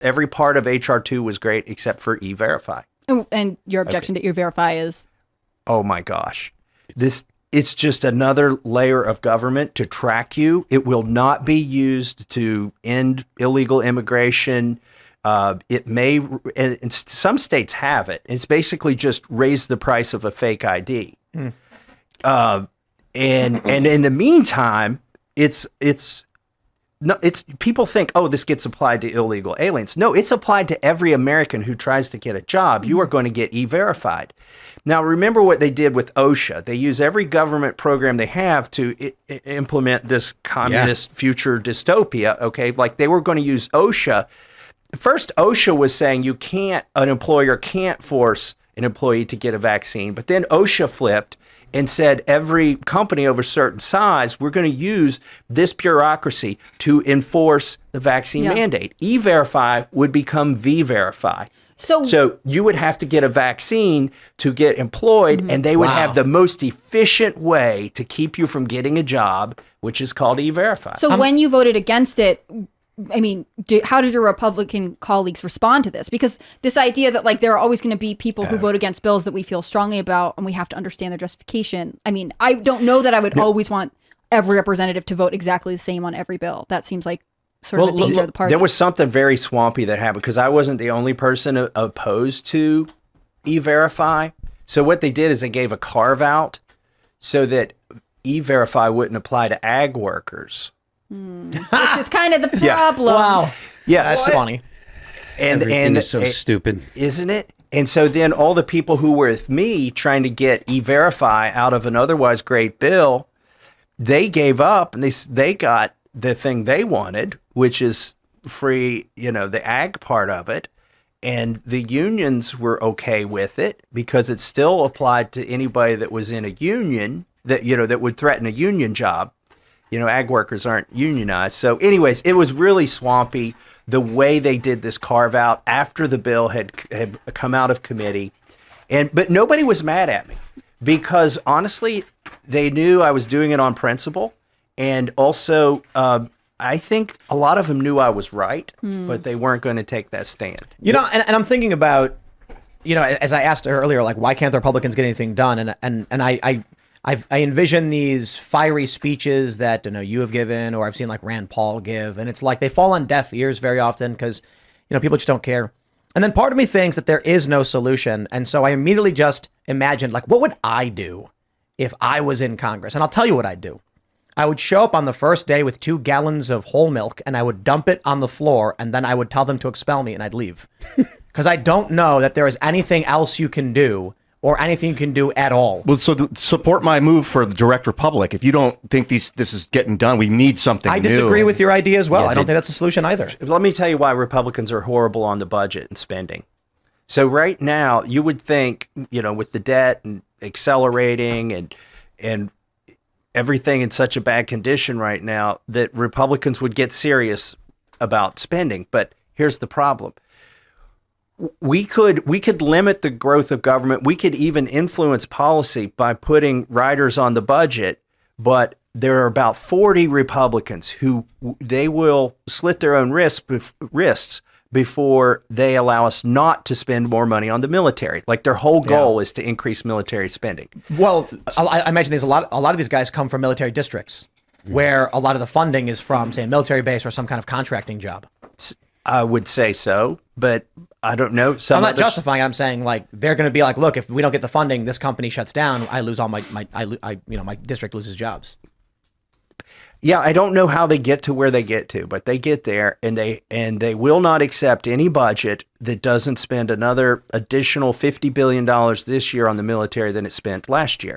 every part of HR2 was great except for E-Verify. And your objection to E-Verify is? Oh my gosh. It's just another layer of government to track you. It will not be used to end illegal immigration. It may, and some states have it. It's basically just raise the price of a fake ID. And in the meantime, it's people think, oh, this gets applied to illegal aliens. No, it's applied to every American who tries to get a job. You are going to get E-Verified. Now, remember what they did with OSHA. They use every government program they have to implement this communist future dystopia, okay? Like they were going to use OSHA. First, OSHA was saying an employer can't force an employee to get a vaccine. But then OSHA flipped and said every company over a certain size, we're going to use this bureaucracy to enforce the vaccine mandate. E-Verify would become V-Verify. So you would have to get a vaccine to get employed, and they would have the most efficient way to keep you from getting a job, which is called E-Verify. So when you voted against it, I mean, how did your Republican colleagues respond to this? Because this idea that like there are always going to be people who vote against bills that we feel strongly about and we have to understand their justification. I mean, I don't know that I would always want every representative to vote exactly the same on every bill. That seems like sort of the danger of the party. There was something very swampy that happened because I wasn't the only person opposed to E-Verify. So what they did is they gave a carve out so that E-Verify wouldn't apply to ag workers. Which is kind of the problem. Wow. Yeah. That's funny. Everything is so stupid. Isn't it? And so then all the people who were with me trying to get E-Verify out of an otherwise great bill, they gave up and they got the thing they wanted, which is free, the ag part of it. And the unions were okay with it because it still applied to anybody that was in a union that would threaten a union job. Ag workers aren't unionized. So anyways, it was really swampy the way they did this carve out after the bill had come out of committee. But nobody was mad at me because honestly, they knew I was doing it on principle. And also, I think a lot of them knew I was right, but they weren't going to take that stand. And I'm thinking about, as I asked earlier, like, why can't the Republicans get anything done? And I envision these fiery speeches that you have given, or I've seen like Rand Paul give, and it's like they fall on deaf ears very often because people just don't care. And then part of me thinks that there is no solution, and so I immediately just imagined like, what would I do if I was in Congress? And I'll tell you what I'd do. I would show up on the first day with 2 gallons of whole milk, and I would dump it on the floor, and then I would tell them to expel me, and I'd leave because I don't know that there is anything else you can do. Or anything you can do at all. Well, so support my move for the direct republic. If you don't think this is getting done, we need something new. I disagree with your idea as well. I don't think that's a solution either. Let me tell you why Republicans are horrible on the budget and spending. So right now, you would think, with the debt and accelerating and everything in such a bad condition right now, that Republicans would get serious about spending. But here's the problem. We could limit the growth of government. We could even influence policy by putting riders on the budget. But there are about 40 Republicans who they will slit their own wrists before they allow us not to spend more money on the military. Like their whole goal is to increase military spending. Well, I imagine there's a lot of these guys come from military districts where a lot of the funding is from, say, a military base or some kind of contracting job. I would say so, but I don't know. I'm not justifying it. I'm saying like they're going to be like, look, if we don't get the funding, this company shuts down. I lose all my district loses jobs. Yeah, I don't know how they get to where they get to, but they get there, and they will not accept any budget that doesn't spend another additional $50 billion this year on the military than it spent last year.